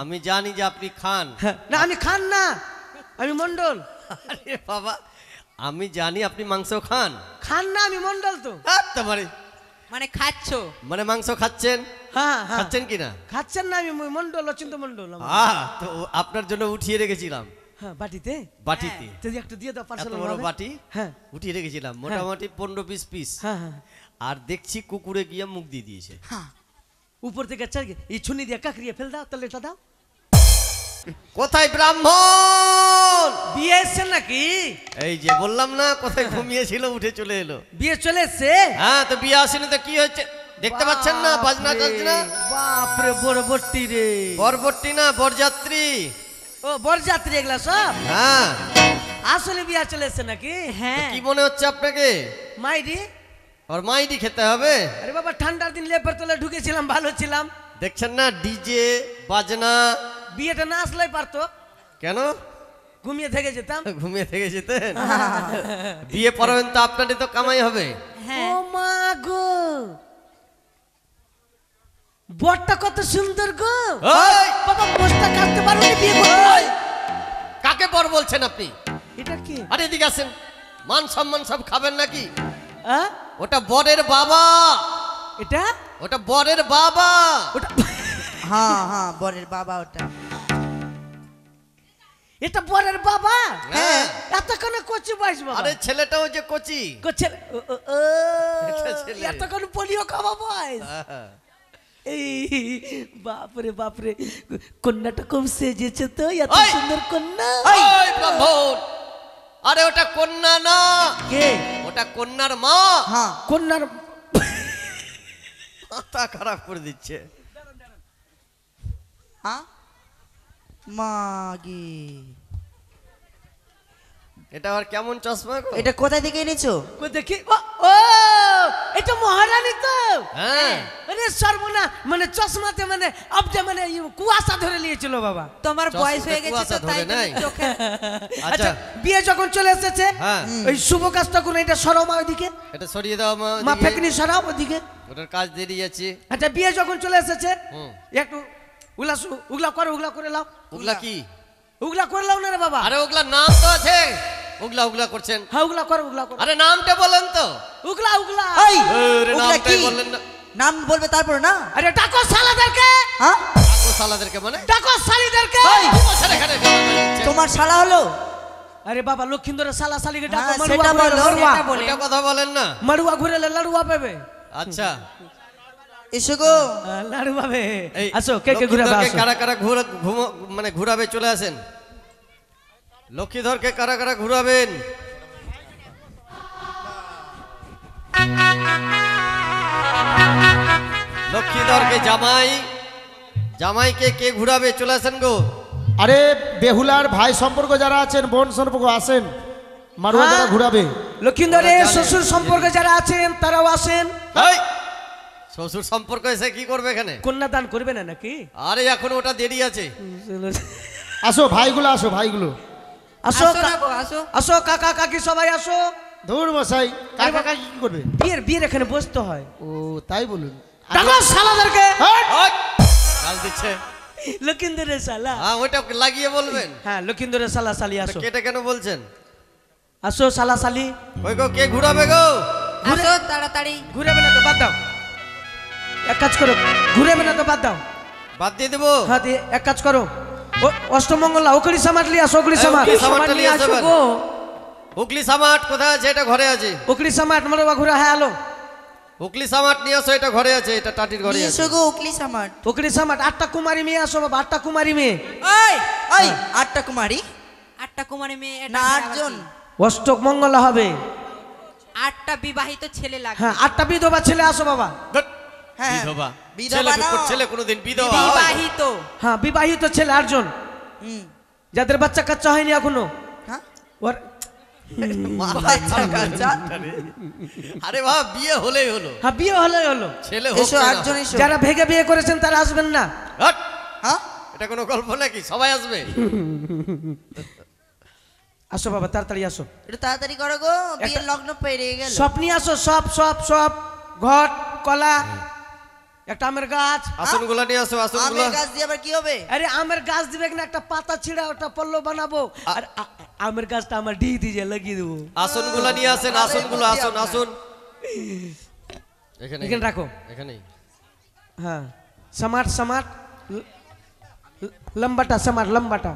আমি জানি যে আপনি খান। না আমি খান না, আমি মন্ডল। আরে বাবা, আমি জানি আপনি মাংস খান। খান না, আমি মন্ডল তো। তোমারে মানে খাচ্ছো, মানে মাংস খাচ্ছেন? হ্যাঁ হ্যাঁ খাচ্ছেন কিনা? খাচ্ছেন না, আমি মন্ডল, অচিন্ত মন্ডল। তো আপনার জন্য উঠিয়ে রেখেছিলাম হ্যাঁ বাটিতে, বাটিতে। যদি একটু দিয়ে দাও পার্সেল। এত বড় বাটি হ্যাঁ উঠিয়ে রেখেছিলাম, মোটামুটি 15-20 পিস। হ্যাঁ হ্যাঁ। আর দেখছি কুকুরে গিয়ে মুখ দিয়ে দিয়েছে। উপর থেকে চার এই ছুনি দিয়ে কাকড়িয়ে ফেল দাও, তাহলে এটা দাও। কোথায় ব্রাহ্মণ? বিয়ে এসছে নাকি? এই যে বললাম না, কোথায় ঘুমিয়েছিল উঠে চলে এলো। বিয়ে চলে এসছে? হ্যাঁ, তো বিয়ে আসেনি তো কি হচ্ছে দেখতে পাচ্ছেন না? বাজনা চলছে না? বাপরে বরবট্টি রে। বরবট্টি না, বরযাত্রী। ও বরযাত্রী এগুলা সব? হ্যাঁ। আসলে বিয়ে চলে এসছে নাকি? হ্যাঁ। কি মনে হচ্ছে আপনাকে? মাইরি। আর মাইডি খেতে হবে? আরে বাবা, ঠান্ডার দিন লেপের তলে ঢুকেছিলাম, ভালো ছিলাম। দেখছেন না ডিজে বাজনা। বিয়েটা না আসলেই পারতো। কেন? ঘুমিয়ে থেকে যেতাম। ঘুমিয়ে থেকে যেতেন? বিয়ে পড়াবেন তো আপনারই তো কামাই হবে। ও মা গো, বরটা কত সুন্দর গো। ওই! বাবা বসটা কাটতে পারোনি বিয়ে করতে? কাকে বর বলছেন আপনি? এটা কি? আরে এদিকে আসেন, মান সম্মান সব খাবেন নাকি? হ্যাঁ ওটা বরের বাবা। এটা? ওটা বরের বাবা। ওটা হ্যাঁ হ্যাঁ বরের বাবা ওটা। এটা বরের বাবা? হ্যাঁ। এত কোন কচি বয়স বাবা? আরে ছেলেটাও যে কচি। কোচে এটা ছেলে। এত কোন পোলিও খাওয়া বয়স? হ্যাঁ। এই বাপরে বাপরে, কন্যাটা খুব সেজেছে তো, এত ওই! সুন্দর কন্যা। ওই ব্রাহ্মণ! আরে ওটা কন্যা না, কে? ওটা কন্যার মা। হ্যাঁ কন্যার মাথা খারাপ করে দিচ্ছে। মাগি, এটা আর কেমন চশমা গো? এটা কোথায় থেকে এনেছো? কই দেখি। ও ও, এটা মহারানী তো। হ্যাঁ। আরে সর্বনা, মানে চশমাতে মানে আবজা মানে কুয়াশা ধরে নিয়েছিল বাবা। তোমার বয়স হয়ে গেছে তো, কুয়াশা তাই ধরে নাই? চোখে। আচ্ছা, বিয়ে যখন চলে এসেছে, হ্যাঁ। ওই শুভ কাজটা কোন, এটা সরাও মা ওইদিকে। এটা সরিয়ে দাও মা। মা ওদিকে। ফেকনি সরাও ওইদিকে। ওটার কাজ দেরি আছে। আচ্ছা, বিয়ে যখন চলে এসেছে, হুম। একটু উগলা করে লাও। ওগুলা কি? উগলা করে লাও না রে বাবা। আরে ওগুলা নাম তো আছে, ওগুলা ওগুলা করছেন। হ্যাঁ উগলা করো। আরে নামটা বলেন তো। উগলা। এই আরে ওগুলা নামটাই কি? বললেন না। নাম বলবে তারপর না? আরে ডাকো শালাদেরকে। হ্যাঁ ডাকো শালাদেরকে মানে? ডাকো শালিদেরকে। বসে এখানে গালাগালি দিচ্ছে। তোমার শালা হলো? আরে বাবা, লক্ষিন্দরের শালা শালিকে ডাকো। হ্যাঁ, মারুয়া সেটা ঘুরে বলো, লড়ুয়া। সেটা বলো। ওটা কথা বলেন না। মারুয়া ঘুরে লড়ুয়া পাবে। আচ্ছা, এসো গো। লাড়ু পাবে। এই আসো, কে ঘুরে লক্ষ্মীধরকে কারা কারা মানে ঘুরাবে চলে আসেন। লক্ষ্মীধরকে কারা কারা ঘুরাবেন? লক্ষ্মীধরকে জামাইকে কে ঘুরাবে? চলে আসেন গো। আরে বেহুলার ভাই সম্পর্ক যারা আছেন, বোন সম্পর্ক আসেন, মারুয়া যারা ঘুরাবে। লক্ষিন্দরের ওরা জানে। শ্বশুর সম্পর্কে যারা আছেন তারাও আসেন। এই, শ্বশুর সম্পর্ক এসে কি করবে এখানে? কন্যাদান করবে না নাকি? আরে এখন ওটা দেরি আছে। আসো ভাইগুলো, আসো ভাইগুলো। আসো আসো না গো, আসো। আসো কাকা কাকি সবাই আসো। ধুর মশাই, কাকা কাকি কি করবে? বিয়ের এখানে বসতে হয়। ও তাই বলুন। ডাকো শালাদেরকে। ওই, গাল দিচ্ছে। লক্ষিন্দরের শালা। হ্যাঁ, ওইটা লাগিয়ে বলবেন। হ্যাঁ, লক্ষিন্দরের শালা শালি আসো। কেটে কেন বলছেন? আসো শালা শালি। ওই গো, কে ঘুরাবে গো? আসো তাড়াতাড়ি। ঘুরেবে না তো বাদ দাও। এক কাজ করো, ঘুরেবে না তো বাদ দাও। বাদ দিয়ে দেবো? হ্যাঁ, দিয়ে এক কাজ করো। ও অষ্টমঙ্গলা ওকড়ি সামাট লিয়ে আসো। ওকড়ি এই, সামাট। উকলি সামাটটা নিয়ে আসো এবার। গো। হুগলি সামাট কোথায় আছে? এটা ঘরে আছে। ওকড়ি সামাট মারবা ঘুরা। হ্যাঁ আলো। হুগলি সামাট নিয়ে আসো, এটা ঘরে আছে, এটা টাটির ঘরে আছে। এসো গো উকলি সামার। ওকড়ি সামাট। 8টা কুমারী মেয়ে আসো বাবা, 8টা কুমারী মেয়ে। ওই ওই 8টা কুমারী? 8টা কুমারী মেয়ে না 8 জন? অষ্টমঙ্গলা হবে। 8টা বিবাহিত ছেলে লাগবে। হ্যাঁ, 8টা বিধবা ছেলে আসো বাবা। ধ্যাৎ, হ্যাঁ বিধবা বিধবা ছেলে না। ছেলে কোনোদিন বিধবা হয়? বিবাহিত। হ্যাঁ, বিবাহিত ছেলে 8 জন, হুম। যাদের বাচ্চা কাচ্চা হয়নি এখনো। হ্যাঁ ওর বাচ্চা কাচ্চা। আরে বাবা, বিয়ে হলেই হলো, হ্যাঁ, বিয়ে হলো। ছেলে হোক এসো না 8 হোক। জন এসো। যারা ভেগে বিয়ে করেছেন তারা আসবেন না। হাট! হ্যাঁ এটা কোনো গল্প নাকি? সবাই আসবে। আসো বাবা, তাড়াতাড়ি আসো। একটু তাড়াতাড়ি করো গো, বিয়ের লগ্ন পেরিয়ে গেল। সব নিয়ে আসো, সব ঘট কলা একটা আমের গাছ। আসনগুলো নিয়ে আসো, আসনগুলো। আমের গাছ দিয়ে আবার কি হবে? আরে আমের গাছ দিবে কিনা একটা পাতা ছিঁড়া ওটা পল্ল বানাবো আর আমের গাছটা আমার ডি দিয়ে লাগিয়ে দেবো। আসনগুলো নিয়ে আসেন, আসনগুলো, আসুন আসুন এখানে এখানে রাখো। এখানেই। হ্যাঁ समाट समाट लंबाटा समाट लंबाटा।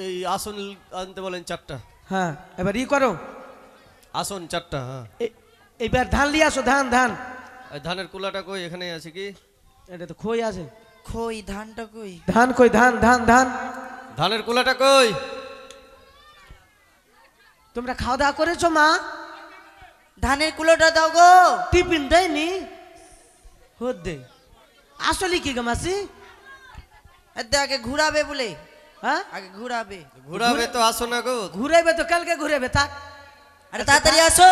এই আসন আনতে বলেন 4টা। হ্যাঁ এবার ই করো আসন 4টা। হ্যাঁ এবার ধান নিয়ে আসো, ধান ধান। এই ধানের কুলাটা কই? এখানে আছে কি? এটা তো খই আছে। কই ধানটা কই? ধান কই? ধান ধান ধান। ধানের কুলাটা কই? তোমরা খাওয়া দাওয়া করেছো মা? ধানের কুলোটা দাও গো। টিফিন দেয়নি? হোদ দে। আসলে কি গো মাসি? এতে আগে ঘুরাবে বলে। হ্যাঁ আগে ঘুরাবে। ঘুরাবে তো, আসো না গো। ঘুরাইবে তো কালকে ঘুরাবে থাক। আরে তাড়াতাড়ি আসো।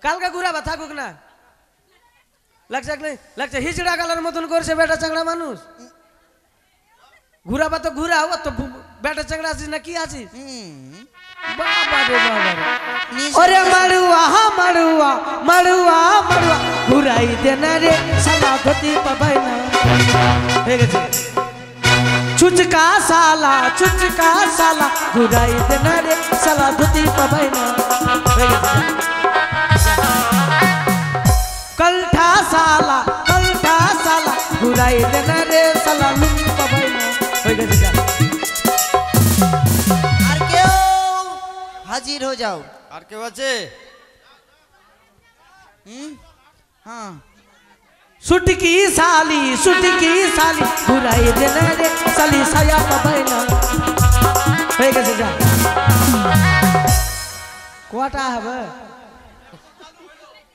কালকে ঘুরাবে থাকুক না। লাগছে হিজড়া গালার মতন করছে বেটা চাংড়া মানুষ। ঘুরাবা তো ঘুরাও, তো বেটা চাংড়া আছিস না কি আছিস? বাবা রে বাবা রে। ওরে মাড়ুয়া মাড়ুয়া মাড়ুয়া মাড়ুয়া ঘুরাই দে না রে সালা ধুতি পাবাই না। হয়ে গেছে। ছুচকা সালা ঘুরাই দে না রে সালা ধুতি পাবাই না। হয়ে গেছে। কলঠা সালা ঘুরাই দে না রে সালা লুঙ্গি পাবাই না। হয়ে গেছে। আর কেউ হাজির হয়ে যাও। আর কেউ আছে? হ্যাঁ सुटकी साली घुराई दे ना रे साली साया पाबाई ना। হয়ে গেছে যা। কোটা হবে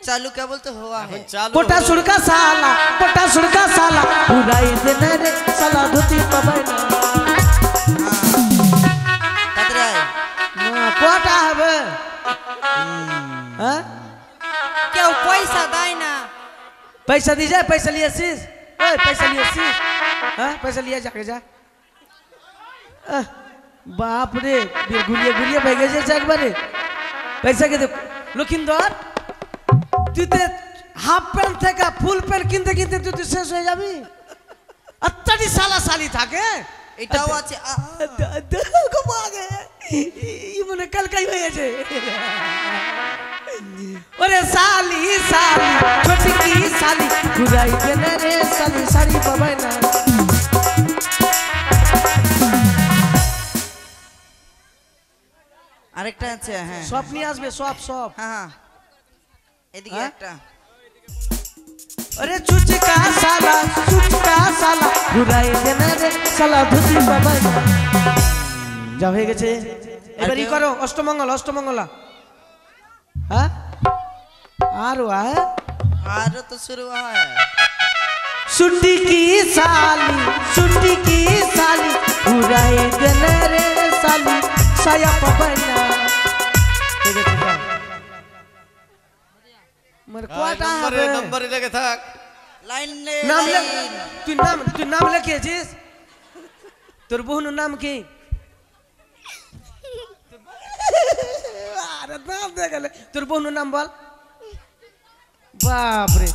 चालू क्या बोलते हुआ है? চালু। কোটা সুড়কা সালা ঘুরাই দে না রে সালা ধুতি পাবাই না। তাড়াতাড়ি আয়। না কোটা হবে। হ্যাঁ কেউ পয়সা দেয় না। पैसा दी जाए। पैसा लिए शीश। ओए पैसा लिए शीश। हाँ पैसा लिया जाके जा। बाप रे गुलिया बैगे जाए एक बारे। पैसा के दे लखिंदर তুই তে হাফ প্যান্ট থেকে ফুল প্যান্ট কিনতে কিনতে তুই তো শেষ হয়ে যাবি। আত্তাটি সালা সালি থাকে। এটাও আছে। মনে কালকাই হয়েছে। ওরে সালি ছোটকি সালি ঘুরাই দে না রে সালি সারি পাবাই না। আরেকটা আছে। হ্যাঁ সব নিয়ে আসবে সব। হ্যাঁ এদিকে হ্যাঁ? একটা। अरे छुचका साला घुराई दे ना রে সালা ধুতি পাবাই না। যা হয়ে গেছে। এবার ই করো অষ্টমঙ্গলা। হ্যাঁ আরো আরো তো শুরু হয়। सुटी की साली घुराई दे ना रे साली साया पाबाई ना। ঠিক আছে যা। মোর কোটা হবে। নম্বরে লেগে থাক। লাইন নাম তুই নাম লিখেছিস? তোর বহুনের নাম কি? আরে নাম দে গেলে। তোর বহুনের নাম বল। বাপ রে।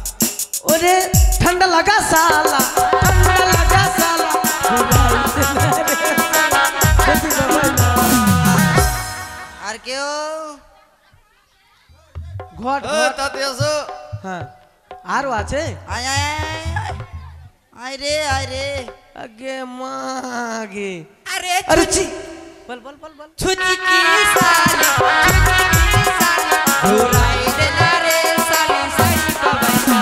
ওরে ঠান্ডা লাগা সালা আর কেউ? ঘট তাতে আসো। হ্যাঁ আরো আছে। আয় আয় আয় রে আয় রে। আগে মাগে। আরে আরে ছি বল ছুচকি সালি ঘুরাই দে না রে সালি সাই পাবাই না।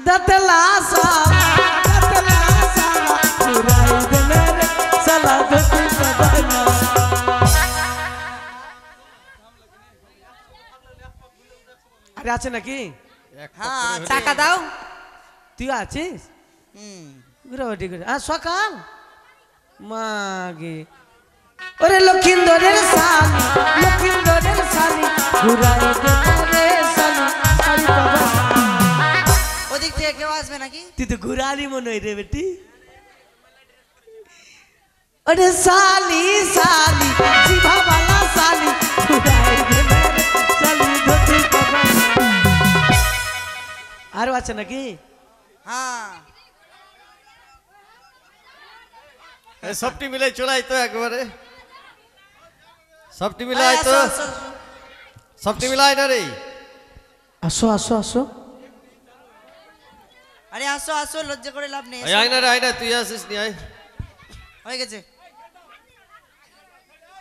दतला साला घुराई दे ना रे साला धुती पाबाई ना। আরে আছে নাকি? হ্যাঁ টাকা দাও। তুই আছিস? ঘুরাবাটি করে সকাল মাগে। ওরে লক্ষিন্দরের সালি ঘুরাই দে না রে সালি সারি পাবাই না। ওদিক থেকে কেউ আসবে নাকি? তুই তো ঘুরালি মনে হয় রে বেটি। अरे साली जिभा वाला साली घुराई दे ना रे साली আরো আছে নাকি? হ্যাঁ এই সবটি মিলাই চলাই তো একবারে, সবটি এই, মিলাই তো, আসো, আসো, আসো। সবটি মিলাই না রে। আসো আসো আসো। আরে আসো আসো, লজ্জা করে লাভ নেই, এই আসো। আয় না রে, আয় না, তুই আসিস নি, আয়। হয়ে গেছে।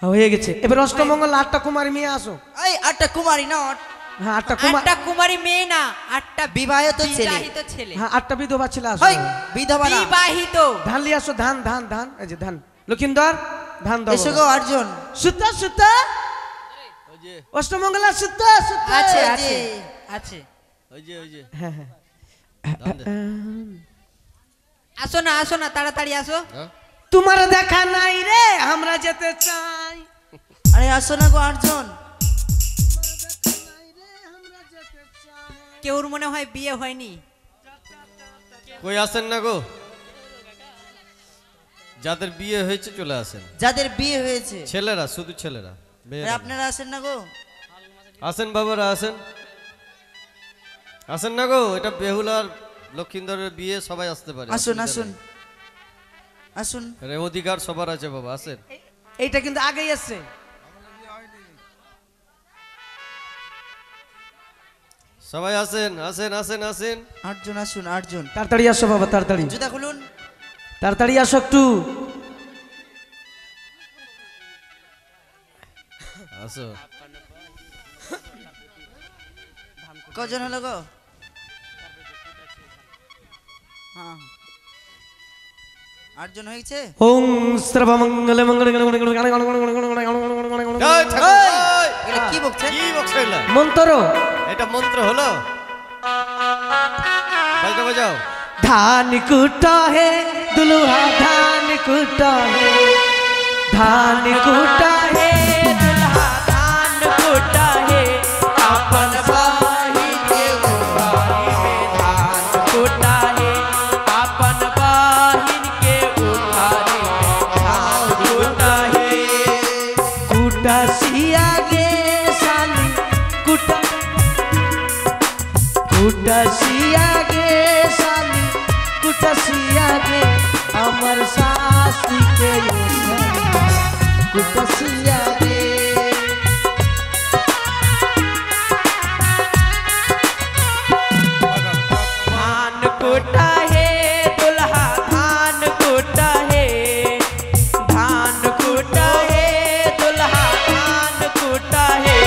হয়ে গেছে। এবার অষ্টমঙ্গল 8টা কুমারী মেয়ে আসো। এই 8টা কুমারী নট, হ্যাঁ 8টা কুমার, 8টা কুমারী মেয়ে না, 8টা বিবাহিত ছেলে। বিবাহিত ছেলে। হ্যাঁ 8টা বিধবা ছেলে আসো। এই বিধবা না। বিবাহিত। ধান লিয়ে আসো, ধান ধান ধান, এই যে ধান। লক্ষিন্দর ধান দাও। এসো গো অর্জুন। সুতা সুতা, ওই যে, অষ্টমঙ্গলা সুতা সুতা। আছে এই আছে যে। আছে। ওই যে, ওই যে, হ্যাঁ হ্যাঁ। দাম দে। আসো না তাড়াতাড়ি আসো। হ্যাঁ? তোমার দেখা নাই রে, আমরা যেতে চাই। আরে আসো না গো অর্জুন। কেউর মনে হয় বিয়ে হয়নি। কই আসেন না গো, যাদের বিয়ে হয়েছে চলে আসেন। যাদের বিয়ে হয়েছে ছেলেরা, শুধু ছেলেরা, আরে মেয়েরা না। আপনারা আসেন না গো। আসেন বাবারা, আসেন, আসেন না গো। এটা বেহুলার লক্ষিন্দরের বিয়ে, সবাই আসতে পারে। আসুন অসুবিধা আসুন নেই। আসুন। আরে অধিকার সবার আছে বাবা, আসেন। এইটা কিন্তু আগেই আসছে। সবাই আসেন, আসেন, আসেন, আসেন। অর্জুন আসুন অর্জুন। তাড়াতাড়ি আসো বাবা, তাড়াতাড়ি জুতা খুলুন। তাড়াতাড়ি আসো একটু। আসো। কজন হলো গো? হ্যাঁ অর্জুন হয়েছে। ওম সর্বমঙ্গল মঙ্গল এই, ঠাকুর, এই! এটা কি বকছে? কি বকছে এগুলা? মন্ত্র। এটা মন্ত্র হলো? বাজাও, বাজাও। धान कुटा है दुल्हा, धान कुटा है, धान कुटा है दुल्हा, धान कुटा है। अपन बाही के उठारी में धान कुटा है, अपन बाहिन के उठारी में धान कुटा है। कुटा सिया गे साली कुटा, कुटा सिया गे साली कुटसिया गे अमर सासी के कुटसिया गे। धान कुटा है दुल्हा, धान कुटा है, धान कुटा है दुल्हा, धान कुटा है।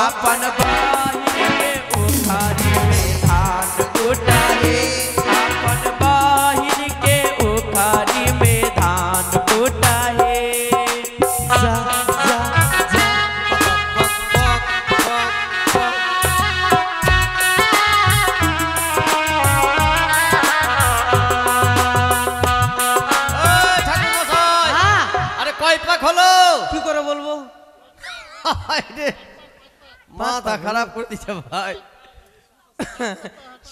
अपन बाहिन के उखारी में धान कुटा है, अपन बाहिन के उखारी में धान कुटा है। जा जा जा এই, ঠাকুর মশাই! হ্যাঁ, আরে কয় পাক হলো? কি করে বলবো? হায় রে, মাথা খারাপ করে দিচ্ছে ভাই।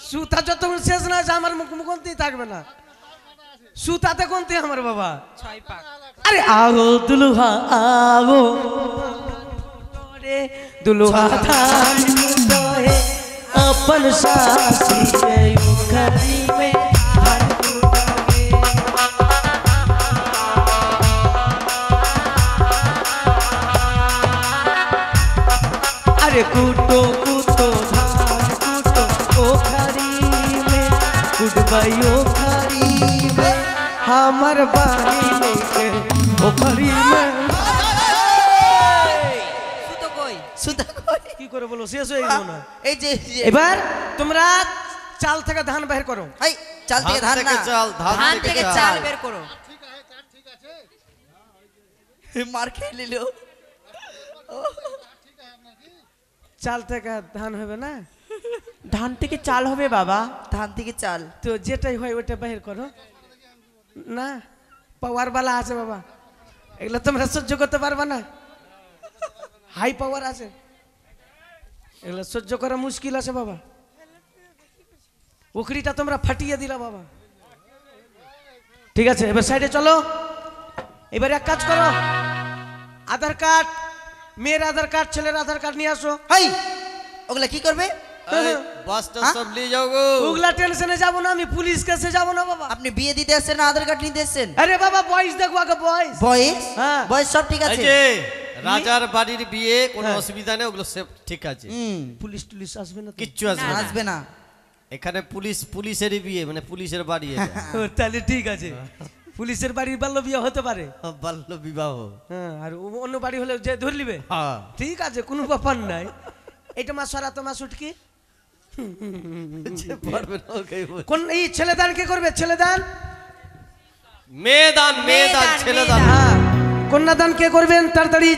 সুতা যতক্ষণ শেষ না হয়েছে আমার মুখ মুখন্তি থাকবে না। সুতাতে কোনতে আমার বাবা। 6 পাক। अरे आओ दुल्हा आओ रे दुल्हा धान कुटो है, अपन सासी के उखरी में धान कुटो है। अरे कुटो कुटो धान कुटो ओखरी में, कुटबाई ओखरी में, हमर बानी लेके ओखरी में। সুতো কই? সুতা কই? কি করে বলো, শেষ হয়ে গেল না। এই যে এবার তোমরা চাল থেকে ধান বের করো। এই চাল থেকে ধান না, চাল, ধান থেকে চাল বের করো। মার খেয়ে নিল। চাল থেকে ধান হবে না, ধান থেকে চাল হবে বাবা। ধান থেকে চাল। তো যেটাই হয় ওটা বের করো না। পাওয়ার বালা আছে বাবা, এগুলো তোমরা সহ্য করতে পারবে না। হাই পাওয়ার আছে, এগুলো সহ্য করা মুশকিল আছে বাবা। উখড়িটা তোমরা ফাটিয়ে দিলা বাবা। ঠিক আছে, এবার সাইডে চলো। এবার এক কাজ করো, আধার কার্ড, মেয়ের আধার কার্ড, ছেলের আধার কার্ড নিয়ে আসো। এই ওগুলা কি করবে? এই, বাসটা সব নিয়ে যাও গো। ওগুলা টেনশনে যাবো না, আমি পুলিশ কেসে যাবো না বাবা। আপনি বিয়ে দিতে এসেছেন না আধার কার্ড নিতে এসেছেন? আরে বাবা বয়স দেখো আগে বয়স। বয়স হ্যাঁ। বয়স সব ঠিক এই আছে। যে রাজার বাড়ির বিয়ে, কোনো হ্যাঁ। অসুবিধা নেই, ওগুলো সব ঠিক আছে, পুলিশ টুলিশ আসবে না তো? কিচ্ছু আসবে না। আসবে না। এখানে পুলিশেরই বিয়ে, মানে পুলিশের বাড়ি এটা। ও, তাহলে ঠিক আছে। পুলিশের বাড়ির বাল্য বিয়ে হতে পারে। বাল্য বিবাহ। হ্যাঁ, আর অন্য বাড়ি হলে যে ধরে নিবে। হ্যাঁ। ঠিক আছে, কোনো ব্যাপার নাই। এটা মা সরা তোমার সুটকি যে পারবে না ওকেই বল। কোন এই ছেলেদান কে করবে? ছেলেদান মেয়েদান, মেয়েদান, ছেলেদান। হ্যাঁ, কন্যাদান কে করবেন? তাড়াতাড়ি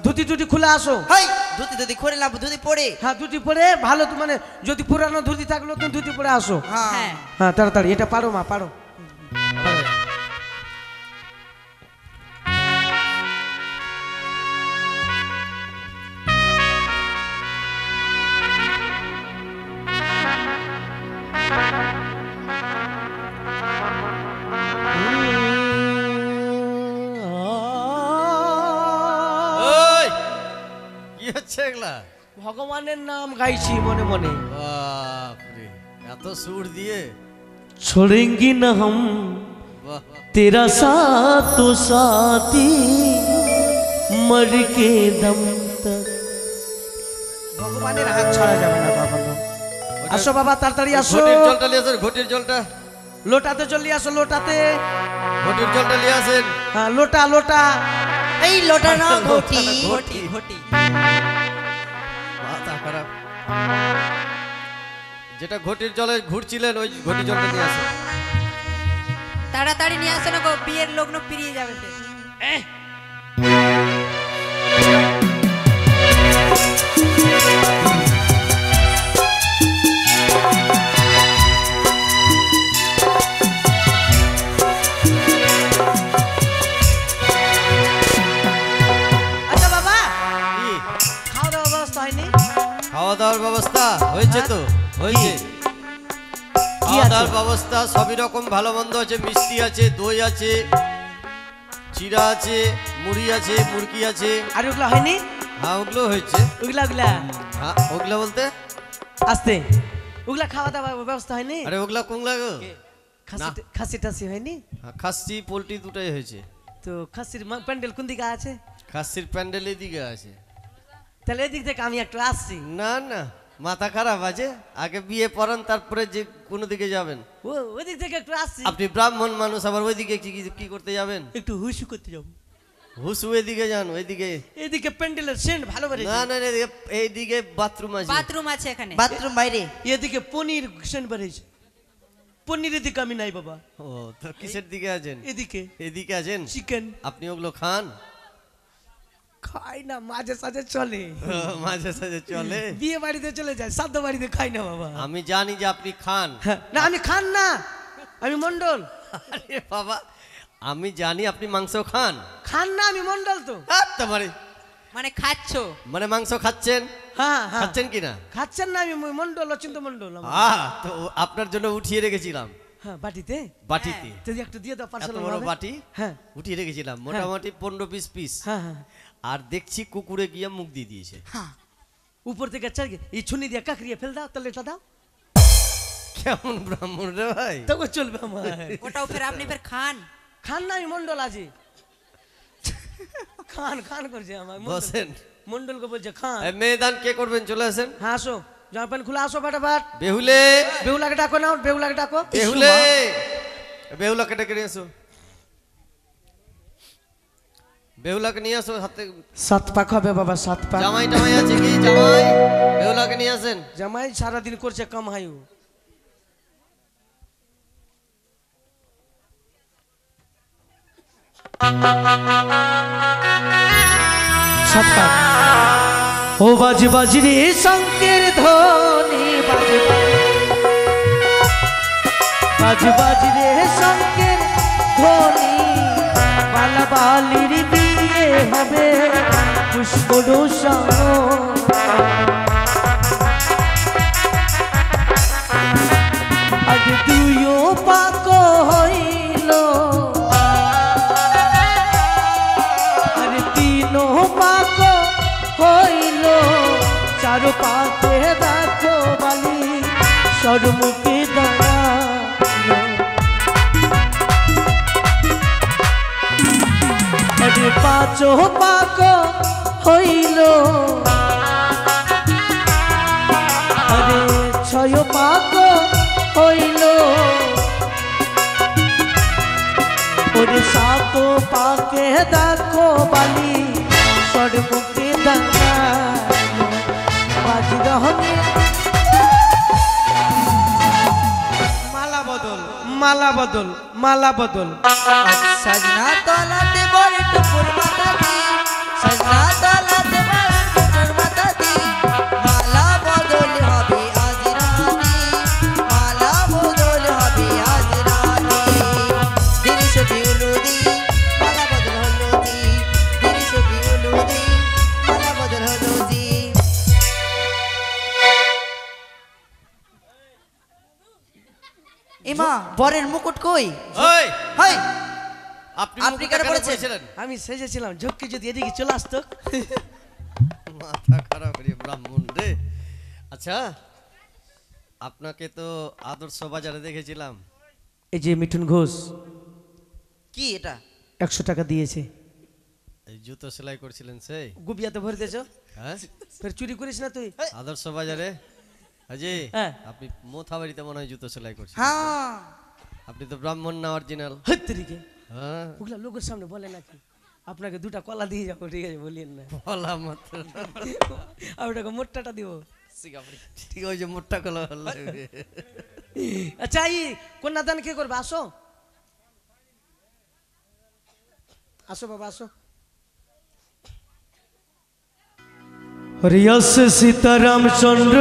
ধুতি টুটি খুলে আসো। হাই ধুতি ধুতি খোলে না, ধুতি পরে। হ্যাঁ, ধুতি পরে ভালো তো, মানে যদি পুরানো ধুতি থাকলো তো ধুতি পরে আসো। হ্যাঁ হ্যাঁ হ্যাঁ, তাড়াতাড়ি এটা পারো মা, পারো। ওই কি হচ্ছে এগুলা? ভগবানের নাম গাইছি মনে মনে। বাপরে, এত সুর দিয়ে। छोड़ेंगे न हम বাহ, तेरा साथ तो साथी मर के दम तक। ভগবানের হাত ছাড়া যাবে না বাবা। আসো বাবা, তাড়াতাড়ি আসো। ঘটির জলটা নিয়ে আসেন, ঘটির জলটা। লোটাতে চলে আসো, লোটাতে। ঘটির জলটা নিয়ে আসেন। হ্যাঁ, লোটা লোটা। এই লোটা না ঘটি। ঘটি ঘটি মাথা খারাপ। যেটা ঘটির জলে ঘুরছিলেন ওই ঘটির জলটা নিয়ে আসেন। তাড়াতাড়ি নিয়ে আসো না গো, বিয়ের লগ্ন পেরিয়ে যাবে তো। আচ্ছা বাবা, কি? খাওয়া দাওয়া ব্যবস্থা হয়নি? খাওয়া দাওয়ার ব্যবস্থা হয়েছে তো? হয়েছে। খাওয়া দাওয়ার ব্যবস্থা সবই রকম ভালো মন্দ আছে, মিষ্টি আছে, দই আছে, চিড়া আছে, মুড়ি আছে, মুরগি আছে। আর ওগুলা হয়নি? হ্যাঁ, ওগুলো হয়েছে। ওগুলা ওগুলা হ্যাঁ, ওগুলো বলতে? আসতে ওগুলা খাওয়া দাওয়া ব্যবস্থা হয়নি? আরে ওগুলা কোনগুলা গো? খাসি টাসি হয়নি? হ্যাঁ, খাসি পোলট্রি দুটাই হয়েছে। তো খাসির প্যান্ডেল কোন দিকে আছে? খাসির প্যান্ডেল এদিকে আছে। তাহলে এদিক থেকে আমি একটু আসছি। না না, মাথা খারাপ আছে, আগে বিয়ে পড়ান তারপরে যে কোনো দিকে যাবেন। ও ওদিক থেকে একটু আসছি। আপনি ব্রাহ্মণ মানুষ, আবার ওইদিকে কি করতে যাবেন? একটু হুসু করতে যাবো। হুসু এদিকে যান, ওইদিকে। এদিকে প্যান্ডেলের সেন্ট ভালো বেড়েছে। না না, এইদিকে বাথরুম আছে। বাথরুম আছে এখানে। বাথরুম বাইরে। এদিকে পনির সেন্ট বেড়েছে। পনিরের দিকে আমি নাই বাবা। ও, তো কিসের দিকে আছেন? এদিকে এদিকে আছেন। চিকেন আপনি ওগুলো খান? খাই না, মাঝে সাঝে চলে। ও, মাঝে সাঝে চলে। বিয়ে বাড়িতে চলে যায়, শ্রাদ্ধ বাড়িতে খাই না বাবা। আমি জানি যে আপনি খান। হ্যাঁ, না আমি খান না, আমি মন্ডল। আরে বাবা, আমি জানি আপনি মাংস খান। খান না, আমি মন্ডল তো। তোমারে মানে খাচ্ছো? মানে মাংস খাচ্ছেন? হ্যাঁ হ্যাঁ, খাচ্ছেন কিনা? খাচ্ছেন না, আমি মন্ডল, অচিন্ত মন্ডল আমার। তো আপনার জন্য উঠিয়ে রেখেছিলাম হ্যাঁ, বাটিতে। বাটিতে। যদি একটু দিয়ে দাও এত পার্সেল বড় বাটি হ্যাঁ উঠিয়ে রেখেছিলাম, মোটামুটি 15-20 পিস। হ্যাঁ হ্যাঁ, আর দেখছি কুকুরে গিয়ে মুখ দিয়ে দিয়েছে। উপর থেকে চার এই ছুনি দিয়ে কাকড়িয়ে ফেল দাও, তাহলে এটা দাও। কেমন ব্রাহ্মণ রে ভাই! তবে চলবে আমার। ওটাও ফের আপনি ফের খান? খান না, আমি মন্ডল আছি। খান খান করছে আমার বসেন। মন্ডলকে বলছে খান। এই মেয়েদান কে করবেন? চলে আসেন। হ্যাঁ, আসো, জামা প্যান্ট খুলে আসো ফাটাফাট। বেহুলে, বেহুলাকে ডাকো না, বেহুলাকে ডাকো। বেহুলে, বেহুলাকে ডেকে নিয়ে আসো। বেহুলাকে নিয়ে আসো হাতে। 7 পাক হবে বাবা, 7 পাক। জামাই টামাই আছে কি? জামাই, বেহুলাকে নিয়ে আসেন। জামাই সারাদিন করছে কম হাইউ। ও বাজ বাজ রে শঙ্কের ধ্বনি, বাজ বাজ রে শঙ্কের ধ্বনি, বালা বালির বিয়ে হবে পুষ্প আজ দুইও পাক হইল, আরে তিনও পাক হইল, চারো পাকে দেখো বালি সরমুখে দাঁড়ালো আরে পাঁচ পাক হইল আরে ছয় পাক হইল ওরে সাত পাকে দেখো বালি সরমুখে দাঁড়ালো বাজি রহনে মালা বদল মালা বদল মালা বদল সজনা তলাতে বড় টুকুর মাথা দি সজনা তলাতে বড় টুকুর মাথা দি মালা বদল হবে আজ রাতে মালা বদল হবে আজ রাতে দিনে সবি উলুদি মালা বদল হলো দি দিনে সবি উলুদি মালা বদল হলো দি ইমা বরের মুকুট কই ওই হাই আপনি আপনি মুখটা কেন কেন পড়েছেন? পড়েছিলেন? আমি সেজেছিলাম ঝক্কি যদি এদিকে চলে আসতো মাথা খারাপ করি ব্রাহ্মণ রে। আচ্ছা আপনাকে তো আদর্শ বাজারে দেখেছিলাম। এই যে মিঠুন ঘোষ কি এটা 100 টাকা দিয়েছে এই জুতো সেলাই করছিলেন সেই? গুবিয়াতে ভরে দিয়েছো হ্যাঁ ফের চুরি করিস না তুই আদর্শ বাজারে। হাজি হ্যাঁ। আপনি মোথাবাড়িতে মনে হয় জুতো সেলাই করছেন। হ্যাঁ আপনি তো ব্রাহ্মণ না অরিজিনাল। হত্তরিকে হ্যাঁ ওগুলা লোকের সামনে বলে নাকি আপনাকে 2টা কলা দিয়ে যাবো ঠিক আছে বলিয়েন না বলা মাত্র আর ওটাকে মোট্টাটা দিব ঠিক ওই যে মোট্টা কলা হলো। আচ্ছা এই কন্যাদান কে করবে আসো আসো বাবা আসো হরিয়াস সীতারাম চন্দ্র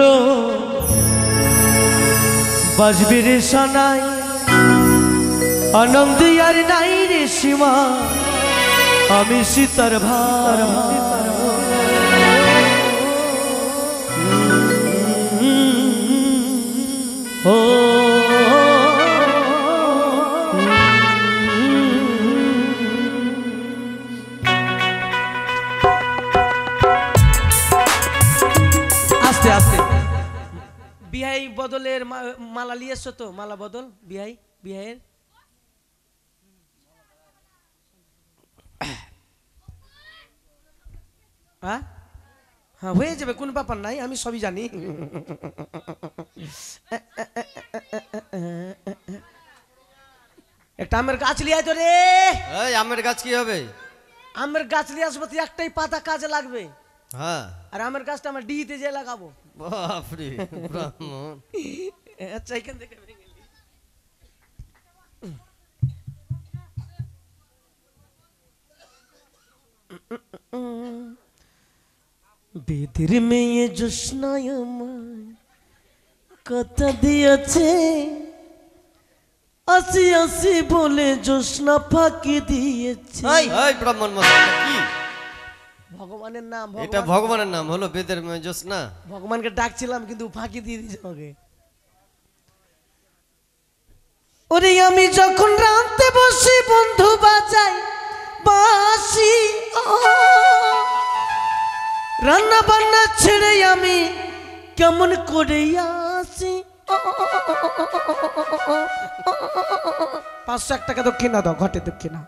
বাজবে রে সানাই আনন্দ আর নাই রে সীমা আমি সীতার ভার ও আস্তে আস্তে বিহাই বদলের মালা নিয়ে এসছো তো মালা বদল বিহাইয়ের হ্যাঁ হ্যাঁ হয়ে যাবে কোন ব্যাপার নাই আমি সবই জানি একটা আমের গাছ লিয়ে আয় তো রে এই আমের গাছ কি হবে? আমের গাছ লিয়ে আসবো তো একটাই পাতা কাজে লাগবে হ্যাঁ আর আমের গাছটা আমার ডিহিতে যে লাগাবো বাপরে ব্রাহ্মণ। আচ্ছা এখান থেকে ভেঙে নিই। বেদের মেয়ে জোৎস্নায় আমায় কথা দিয়েছে আসি আসি বলে জোৎস্না ফাঁকি দিয়েছে ওই এই ব্রাহ্মণ মশাই কি? ভগবানের নাম এটা ভগবানের নাম হলো বেদের মেয়ে জ্যোৎস্না। ভগবানকে ডাকছিলাম কিন্তু ফাঁকি দিয়ে দিয়েছে আমাকে ওরে আমি যখন রাঁধতে বসি বন্ধু বাজাই বাসি রান্না বান্না ছেড়ে আমি কেমন করে আসি 500 টাকা দক্ষিণা দাও ঘটে দক্ষিণা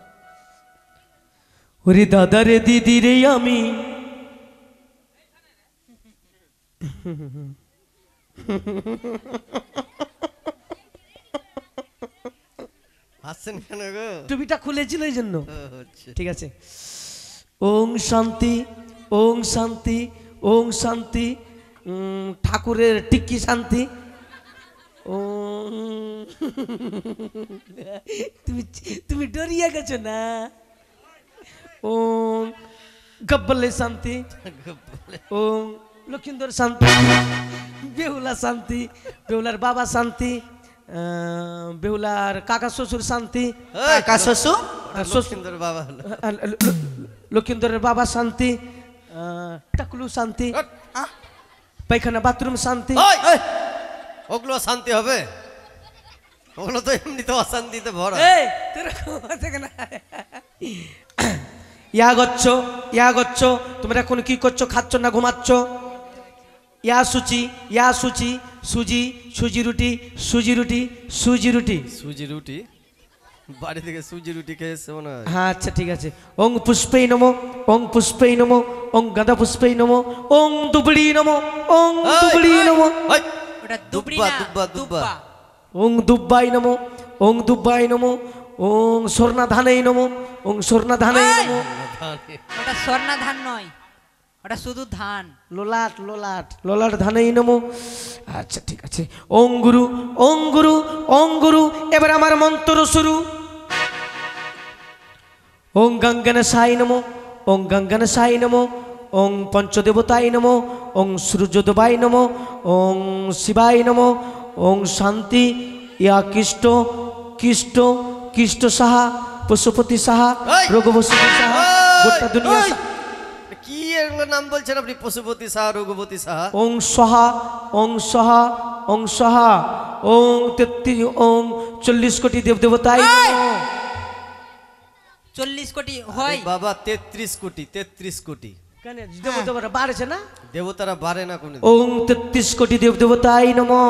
ওরে দাদা রে দিদি রে আমি হাসছেন কেন গো? টুপিটা খুলেছিল এই জন্য ও, হচ্ছে। ঠিক আছে ওং শান্তি ওং শান্তি ওং শান্তি ঠাকুরের টিক্কি শান্তি ওং তুমি তুমি ডরিয়ে গেছো না ওং গব্বলে শান্তি ওং লক্ষিন্দর শান্তি বেহুলা শান্তি বেহুলার বাবা শান্তি বেহুলার কাকা শ্বশুর শান্তি এই, কাকা শ্বশুর লক্ষিন্দর বাবা হলো। লক্ষিন্দরের বাবা শান্তি টাকলু শান্তি আহ, পায়খানা বাথরুম শান্তি ওই, ওগুলো শান্তি হবে? ওগুলো তো এমনিতে অশান্তিতে ভরা। এই তোরা ঘুমা থেকে না ইয়া গচ্ছ তোমরা এখন কি করছো খাচ্ছ না ঘুমাচ্ছ ইয়া সুচি সুজি সুজি রুটি সুজি রুটি সুজি রুটি সুজি রুটি বাড়ি থেকে সুজি রুটি খেয়ে এসছে মনে হয়। হ্যাঁ আচ্ছা ঠিক আছে। ওং পুষ্পেই নমো ওং পুষ্পেই নমো ওং গাঁদা পুষ্পেই নমো ওং দুবড়ি নমো ওং দুবড়ি নমো ওই, ওটা দুবড়ি দুব্বা, না দুব্বা, দুব্বা। দুব্বা ওং দুব্বাই নমো ওং দুব্বাই নমো ওং স্বর্ণা ধানেই নমো ওং স্বর্ণা ধানেই নমো। ওটা স্বর্ণা ধান নয়, ওটা শুধু ধান। লোলাট লোলাট লোলাট ধানেই নমো। আচ্ছা ঠিক আছে। ওং গুরু ওং গুরু ওং গুরু। এবার আমার মন্ত্র শুরু। ওং গঙ্গন সাই নমো ওং গঙ্গন সাই নমো ওং পঞ্চদেবতাই নমো ওং সূর্যদেবাই নমো ওং শিবাই নমো ওং শান্তি ইয়া কৃষ্ট কৃষ্ট কৃষ্ট সাহা পশুপতি সাহা এই! রঘুবসুতি সাহা গোটা দুনিয়া ওই! সাহা। কি এগুলো নাম বলছেন আপনি? পশুপতি সাহা, রঘুপতি সাহা। ওং সহা ওং সহা ওং সহা ওং 33 ওং 40 কোটি দেবদেবতাই নমো। 40 কোটি হয়। আরে বাবা 33 কোটি, 33 কোটি। কেন দেবদেবতা বাড়ছে না? দেবতারা বাড়ে না কোনদিন। ওং 33 কোটি দেবদেবতাই নমো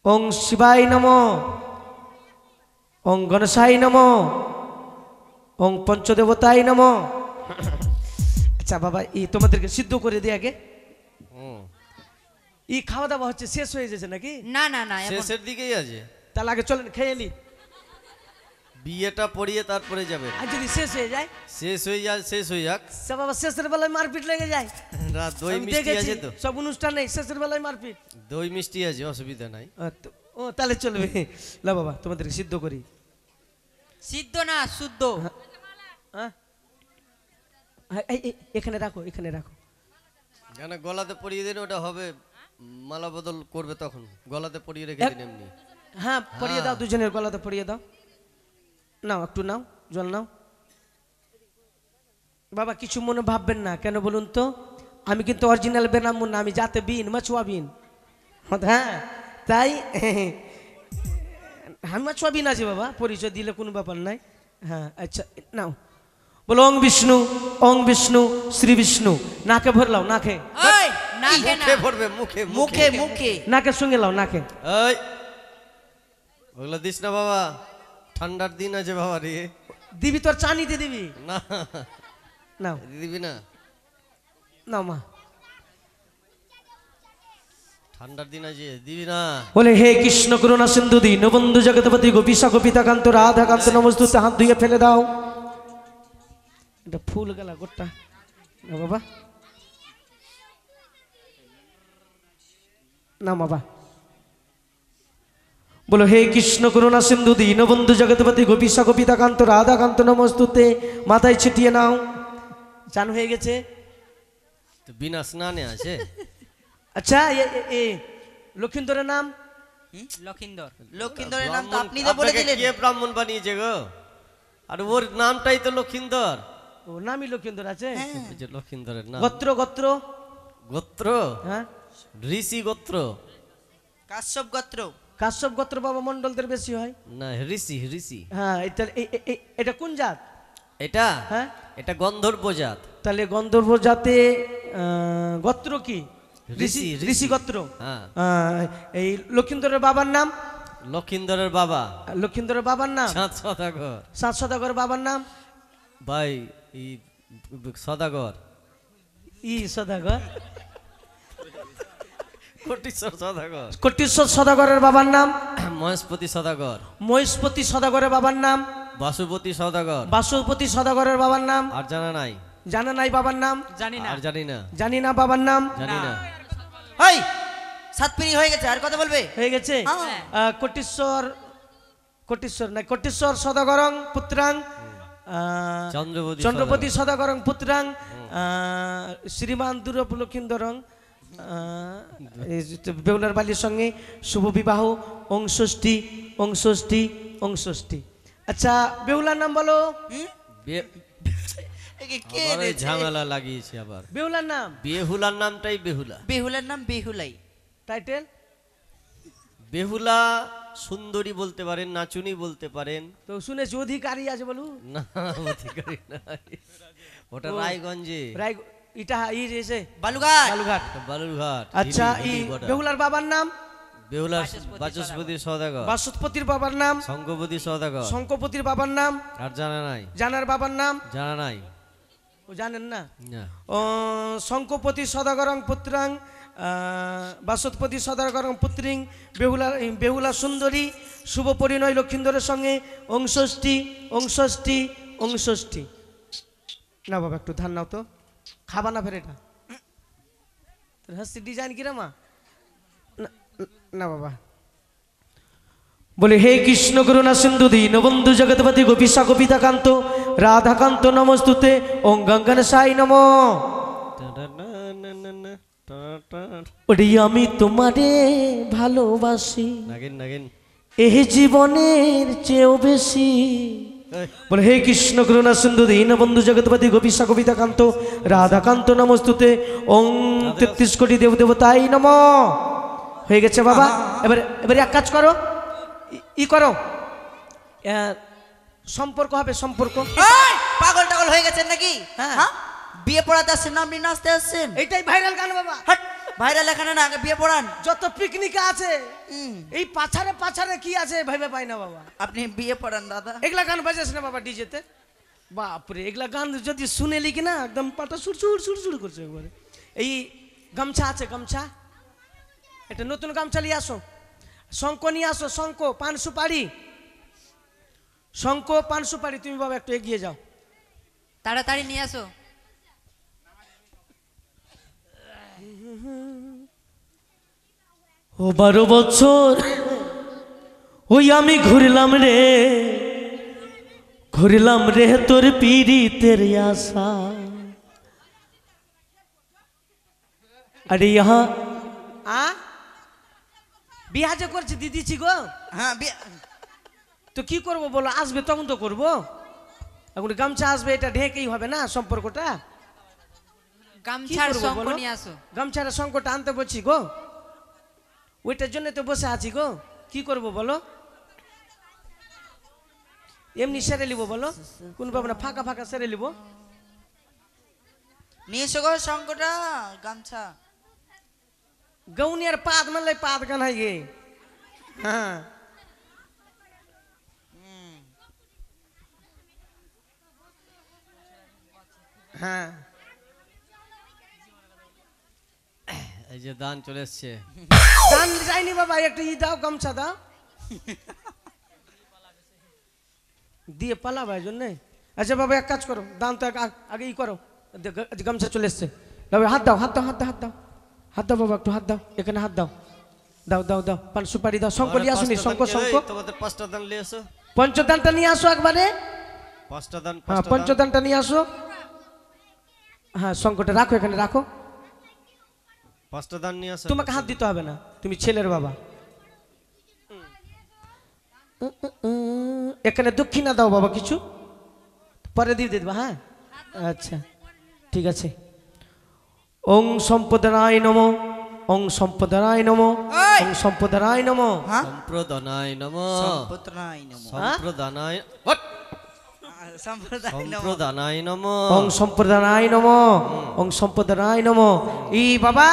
ওং শিবাই নমো ওং গণেশাই নমো ওং পঞ্চদেবতাই নমো। আচ্ছা বাবা এই তোমাদেরকে সিদ্ধ করে দিই আগে। হুম। এই খাওয়া দাওয়া হচ্ছে শেষ হয়ে যাচ্ছে নাকি? না না না, এখন শেষের দিকেই আছে। তাহলে আগে চলেন খেয়ে নি। বিয়েটা পড়িয়ে তারপরে যাবেন। আর যদি শেষ হয়ে যায় শেষ হয়ে যাক, শেষ হয়ে যাক। সে বাবা শেষের বেলায় মারপিট লেগে যায়। রাত দই আমি মিষ্টি দেখেছি, আছে তো? সব অনুষ্ঠান নেই শেষের বেলায় মারপিট। দই মিষ্টি আছে, অসুবিধা নাই। ও তাহলে চলবে। লা বাবা তোমাদেরকে সিদ্ধ করি। সিদ্ধ না শুদ্ধ। হ্যাঁ এখানে রাখো এখানে রাখো। কেন গলাতে পরিয়ে দিন, ওটা হবে মালা বদল করবে তখন। গলাতে পরিয়ে রেখে দিন এমনি। হ্যাঁ পরিয়ে দাও, দুজনের গলাতে পরিয়ে দাও। নাও একটু নাও, জল নাও। বাবা কিছু মনে ভাববেন না, কেন বলুন তো? আমি কিন্তু অরিজিনাল বেনামুন না, আমি যাতে বিন মাছুয়া বিন। হ্যাঁ তাই আমি মাছুয়া বিন আছি বাবা, পরিচয় দিলে কোনো ব্যাপার নাই। হ্যাঁ আচ্ছা নাও। বলো ওং বিষ্ণু শ্রী বিষ্ণু। নাকে ভরলাও, নাকে ওই নাকে না, মুখে ভরবে, মুখে মুখে মুখে নাকের সঙ্গে লাও, নাকে। এই ওগুলো দিস না বাবা, ঠান্ডার দিন আছে বাবা রে। দিবি তোর চানিতে দিবি। না নাও দিবি না, নাও মা। ঠান্ডার দিন আছে, দিবি না। বলে হে কৃষ্ণ করুণা সিন্ধু দীনবন্ধু জগৎপতি গোপীশা গোপিতাকান্ত রাধাকান্ত নমস্তুতে। হাত ধুয়ে ফেলে দাও। এটা ফুল গেলা গোটা না বাবা, না বাবা। বলো হে কৃষ্ণ করুণা সিন্ধু দীনবন্ধু জগৎপতি গোপীশা গোপিতাকান্ত রাধাকান্ত নমস্তুতে। মাথায় ছিটিয়ে নাও। চান হয়ে গেছে। তো বিনা স্নানে আছে। আচ্ছা এ লক্ষিন্দরের নাম? লক্ষিন্দর। লক্ষিন্দরের নাম তো আপনি তো বলে আপনাকে দিলেন। কে ব্রাহ্মণ বানিয়েছে গো? আর ওর নামটাই তো লক্ষিন্দর। ও নামই লক্ষিন্দর আছে। ওই যে লক্ষিন্দরের নাম। গোত্র গোত্র গোত্র হ্যাঁ ঋষি গোত্র কাশ্যপ গোত্র। কাশ্যপ গোত্র বাবা মন্ডলদের বেশি হয়। না, ঋষি ঋষি। হ্যাঁ এটা কোন জাত? এটা হ্যাঁ এটা গন্ধর্ব জাত। তাহলে গন্ধর্ব জাতে গোত্র কি? ঋষি ঋষি, ঋষি। ঋষি গোত্র। হ্যাঁ। এই লক্ষিন্দরের বাবার নাম? লক্ষিন্দরের বাবা লক্ষিন্দরের বাবার নাম চাঁদ সদাগর। সাত সদাগর বাবার নাম? ভাই এই সদাগর, ই সদাগর। কোটিশ্বর সদাগর, কোটিশ্বর সদাগরের বাবার নাম? মহেশপতি সদাগর, মহেশপতি সদাগরের বাবার নাম? বাসুপতি সদাগর। বাসুপতি সদাগরের বাবার নাম? আর জানা নাই? জানা নাই বাবার নাম? জানি না। আর জানি না, জানি না বাবার নাম? জানি না। হাই সাত পিড়ি হয়ে গেছে, আর কথা বলবে? হয়ে গেছে। হ্যাঁ। কোটিশ্বর না কোটিশ্বর সদাগরং পুত্রাং চন্দ্রপতি চন্দ্রপতি সদাগরং পুত্রাং শ্রীমান দুরব লক্ষিন্দরং বেউলার বালির সঙ্গে শুভ বিবাহ অংষষ্ঠী। আচ্ছা বেউলার নাম বলো। একে কে আবার এই দিয়েছে? ঝামেলা লাগিয়েছে আবার। বেউলার নাম বেহুলার নামটাই বেহুলা। বেহুলার নাম বেহুলাই। টাইটেল? বেহুলা সুন্দরী বলতে পারেন, নাচুনি বলতে পারেন। তো শুনেছি অধিকারী আছে বলু। না অধিকারী নাই, ওটা রায়গঞ্জে। ইটা ই রেছে বালুঘাট বালুঘাট। বালুরঘাট। আচ্ছা হিলি, ই হিলি border। বেহুলার বাবার নাম বেহুলার বাচস্পতি সওদাগর, বাসুপতির বাবার নাম শঙ্কপতি সওদাগর। শঙ্কপতির বাবার নাম আর জানা নাই, জানার বাবার নাম জানা নাই। ও জানেন না। না। ও শঙ্কপতি সদাগরং পুত্রাং বাসুপতি সদাগরং পুত্রিং বেহুলা সুন্দরী শুভ পরিণয় লক্ষিন্দরের সঙ্গে অংশষ্টি। না বাবা একটু ধান নাও তো, খাবা না ফের এটা তোর হাসি ডিজাইন কিরমা না বাবা। বলে হে কৃষ্ণ করুণা সিন্ধু দীনবন্ধু জগৎপতি গোপীশা গোপিতাকান্ত রাধাকান্ত নমস্তুতে ওং গঙ্গন সাই নম। ওরে আমি তোমারে ভালোবাসি নাগিন নাগিন। এই জীবনের চেয়েও বেশি। এই, বলে হে কৃষ্ণ করুণা সিন্ধু দীনবন্ধু জগৎপতি গোপীশা গোপিতাকান্ত রাধাকান্ত নমস্তুতে ওং 33 কোটি দেব দেবতাই নম। হয়ে গেছে বাবা। এবারে এক কাজ করো, ই করো, সম্পর্ক হবে সম্পর্ক। এই, পাগল টাগল হয়ে গেছেন নাকি? হ্যাঁ। হ্যাঁ বিয়ে পড়াতে আসছেন না আপনি নাচতে আসছেন? এইটাই ভাইরাল গান বাবা। হাট, ভাইরাল এখানে না, আগে বিয়ে পড়ান। যত পিকনিক আছে এই পাছারে কি আছে ভেবে পাই না বাবা। আপনি বিয়ে পড়ান দাদা। এগুলা গান বাজাস না বাবা ডিজেতে। বাপরে এগুলা গান যদি শুনে লিখি না একদম পাটা সুর করছে একবারে। এই গামছা আছে, গামছা এটা নতুন গামছা নিয়ে আসো, শঙ্খ নিয়ে আসো, শঙ্খ পান সুপারি, শঙ্খ পান সুপারি। তুমি বাবা একটু এগিয়ে যাও। তাড়াতাড়ি নিয়ে আসো। ও 12 বছর ওই আমি ঘুরলাম রে তোর পীড়িতের আশা। আরে ইহা বিয়া যে করছে দিদিছি গো। হ্যাঁ তো কি করব বলো, আসবে তখন তো করবো। এখন গামছা আসবে, এটা ঢেকেই হবে না সম্পর্কটা। গামছার করবো শঙ্খ বলো? নিয়ে আসো। গামছার শঙ্কটা আনতে বলছি গো, ওইটার জন্য তো বসে আছি গো। কি করব বলো, এমনি সেরে লিব বলো, কোন পাবো না, ফাঁকা ফাঁকা সেরে লিব। নিয়ে এসো গো শঙ্কটা গামছা। গৌনিয়ার পাত মানলে পাত গান হয় গে। হ্যাঁ হ্যাঁ এই যে দান চলে এসছে। দান যায়নি বাবা, একটু ই দাও, গামছা দাও। দিয়ে পালাবা এই জন্যে। আচ্ছা বাবা এক কাজ করো, দান তো আগে ই করো, গামছা চলে এসছে। হাত দাও হাত দাও হাত দাও হাত দাও হাত দাও বাবা, একটু হাত দাও, এখানে হাত দাও, দাও দাও দাও, পান সুপারি দাও, শঙ্খ নিয়ে আসুনি, শঙ্খ শঙ্খ। তোমাদের 5টা দান নিয়ে আসো। পঞ্চদানটা নিয়ে আসো একবারে। 5টা দান, হ্যাঁ 5টা দান। পঞ্চদানটা নিয়ে আসো। হ্যাঁ শঙ্খটা রাখো, এখানে রাখো। 5টা দান নিয়ে আসো। তোমাকে হাত দিতে হবে না, তুমি ছেলের বাবা। এখানে দক্ষিণা দাও বাবা, কিছু পরে দিয়ে দেবা। হ্যাঁ আচ্ছা ঠিক আছে। ওং সম্পদায় নমঃ, ওং সম্পদায় নমঃ, ওং সম্পদায় নমঃ। হ্যাঁ সম্প্রদানায় নমঃ। সম্প্রদানায় নমঃ। সম্প্রদানায় সম্প্রদানায় নমঃ। সম্প্রদানায় নমঃ। ওং সম্প্রদায় নমঃ, ওং সম্প্রদায় নমঃ। ই বাবা,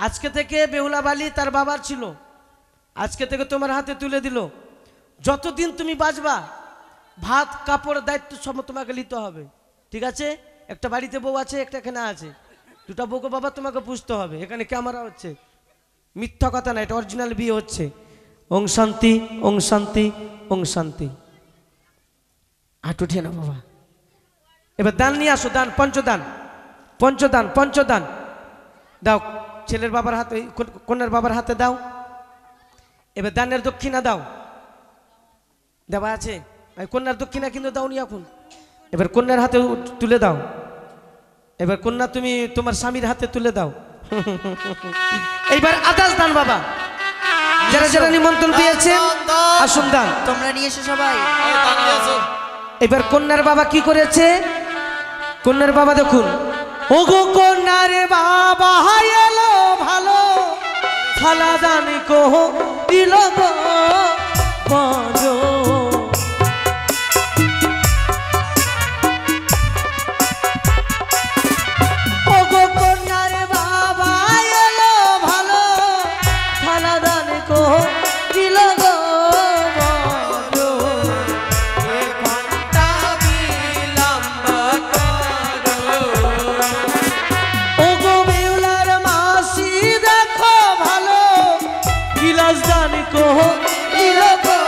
আজকে থেকে বেহুলা বালি তার বাবার ছিল, আজকে থেকে তোমার হাতে তুলে দিল। যতদিন তুমি বাঁচবা ভাত কাপড় দায়িত্ব সব তোমাকে নিতে হবে, ঠিক আছে? একটা বাড়িতে বউ আছে, একটা এখানে আছে, দুটা বউকে বাবা তোমাকে পুষতে হবে। এখানে ক্যামেরা হচ্ছে, মিথ্যা কথা না, এটা অরিজিনাল বিয়ে হচ্ছে। ওং শান্তি, ওং শান্তি, ওং শান্তি। হাঁটু উঠিয়ে না বাবা। এবার দান নিয়ে আসো, দান, পঞ্চদান, পঞ্চদান, পঞ্চদান দাও ছেলের বাবার হাতে, কন্যার বাবার হাতে দাও। এবার দানের দক্ষিণা দাও, দেওয়া আছে। কন্যার দক্ষিণা কিন্তু দাও নি এখন। এবার কন্যার হাতে তুলে দাও। এবার কন্যা তুমি তোমার স্বামীর হাতে তুলে দাও। এইবার আদাস দান বাবা, যারা যারা নিমন্ত্রণ পেয়েছেন আসুন দান। তোমরা নিয়ে এসো সবাই। এই দান নিয়ে আসো। এবার কন্যার বাবা কি করেছে, কন্যার বাবা দেখুন। ওগো কন্যার বাবা এলো ভালো, থালা দান কহ দিল গো বড়। রাজধানী কো নীলগো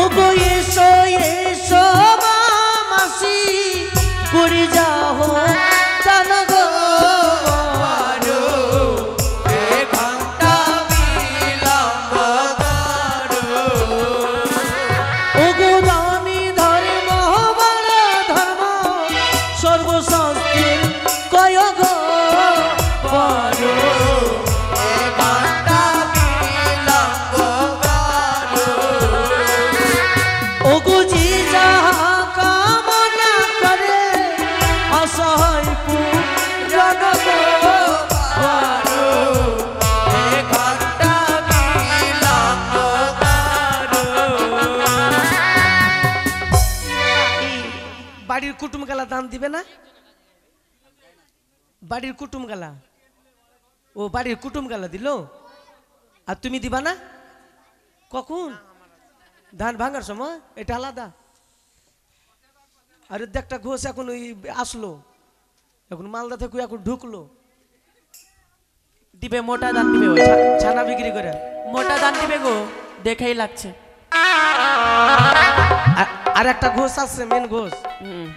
ওগো এসো এসো মা মাসি করে যাও তানগো ওগো দামি ধর্ম বড় ধর্ম সর্বশাস্ত্রের কয় গো বড় ওগো জি যাহা কামনা করে অসহায় পূরণ গো বড় বাড়ির কুটুম গালা দান দিবে না বাড়ির কুটুম গালা ও বাড়ির কুটুম গালা দিল আর তুমি দিবা না কখন ধান ভাঙার সময় এটা আলাদা আরে একটা ঘোষ এখন ওই আসলো এখন মালদা থেকে এখন ঢুকলো দিবে মোটা দান দিবে ওই ছানা বিক্রি করে মোটা দান দিবে গো দেখেই লাগছে আর একটা ঘোষ আসছে মেন ঘোষ হুম।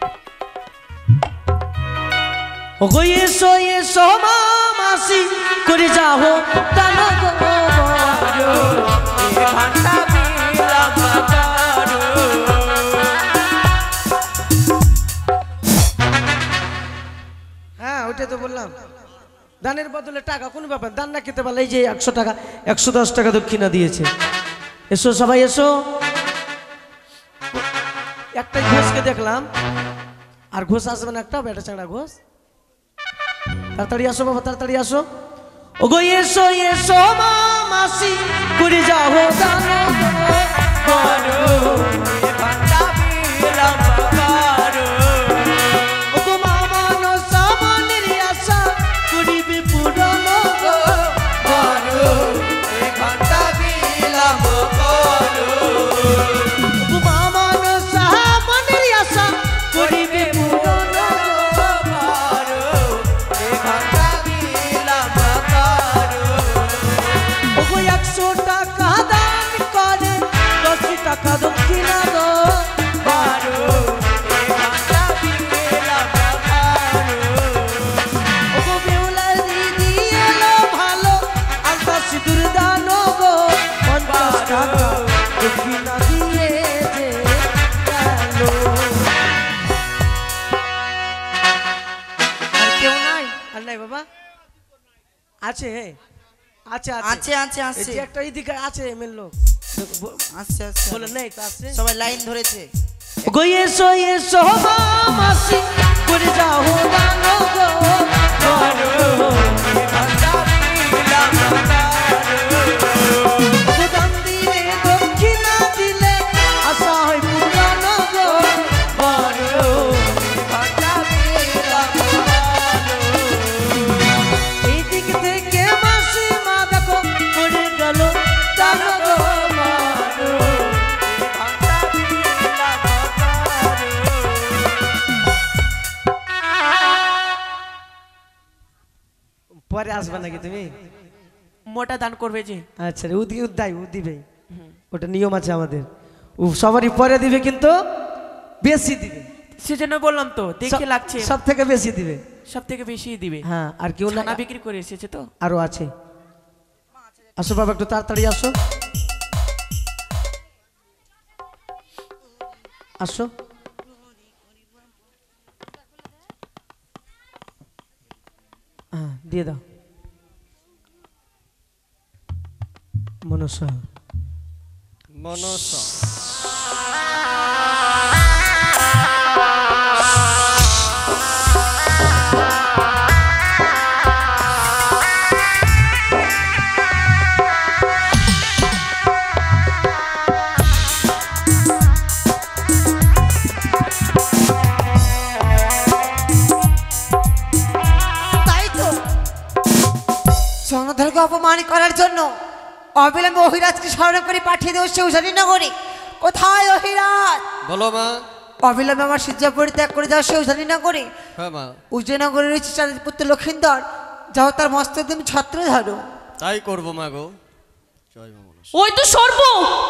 ওগো এসো এসো মা মাসি করে যাও তানা গো হ্যাঁ ওইটাই তো বললাম দানের বদলে টাকা কোন ব্যাপার দান না খেতে পারলে এই যে 100 টাকা 110 টাকা দক্ষিণা দিয়েছে এসো সবাই এসো একটা ঘোষকে দেখলাম আর ঘোষ আসবে না একটা বেটা চাঁড়া ঘোষ তাড়াতাড়ি আসো বাবা তাড়াতাড়ি আসো ওগো এসো এসো মা মাসি করে যাও দানো ওগো মা মানো সামনের আশা করিবে পূরণ গো ওগো মা মানো সামনের আশা করিবে পূরণ ওগো 100 টাকা দান করে 10 টাকা দক্ষিণা গো ওগো বেউলা দিদি এলো ভালো আলতা সিঁদুর দান গো 50 টাকা দক্ষিণা দিয়ে যে গেল আর কেউ নাই আর নাই বাবা আছে আছে আছে আছে এই আছে যে একটা এদিকে আছে এমএল লোক আচ্ছা আচ্ছা বলে নেই তো আছে সবাই লাইন ধরেছে গো এসো এসো মা মাসি করে যাও দানো গো দান দিলে দক্ষিণা দিলে আশা হয় পূরণ গো এই দিক থেকে মাসি মা দেখো পড়ে গেল দানো গো পরে আসবে নাকি তুমি মোটা দান করবে যে আচ্ছা উদি উদ্দাই দিবে ওটা নিয়ম আছে আমাদের ও সবারই পরে দিবে কিন্তু বেশি দিবে সেজন্য বললাম তো দেখে লাগছে সব থেকে বেশি দিবে সব থেকে বেশি দিবে হ্যাঁ আর কেউ না ছানা বিক্রি করে এসেছে তো আরো আছে আসো বাবা একটু তাড়াতাড়ি আসো আসো হ্যাঁ দিয়ে দাও মনসা মনসা জনধরকে অপমান করার জন্য অবিলম্বে অহিরাজকে স্মরণ করে পাঠিয়ে দেবো শিবশালী নগরে। কোথায় অহিরাজ? বলো মা। অবিলম্বে আমার শয্যা পরিত্যাগ করে যাও, সেও জানি না করে হ্যাঁ মা, উজ্জয়নগরে রয়েছে চাঁদের পুত্র লক্ষিন্দর, যাও তার মস্তক তুমি ছত্র ধরো। তাই করবো মা গো। জয় মা মনসা। ওই তো সর্ব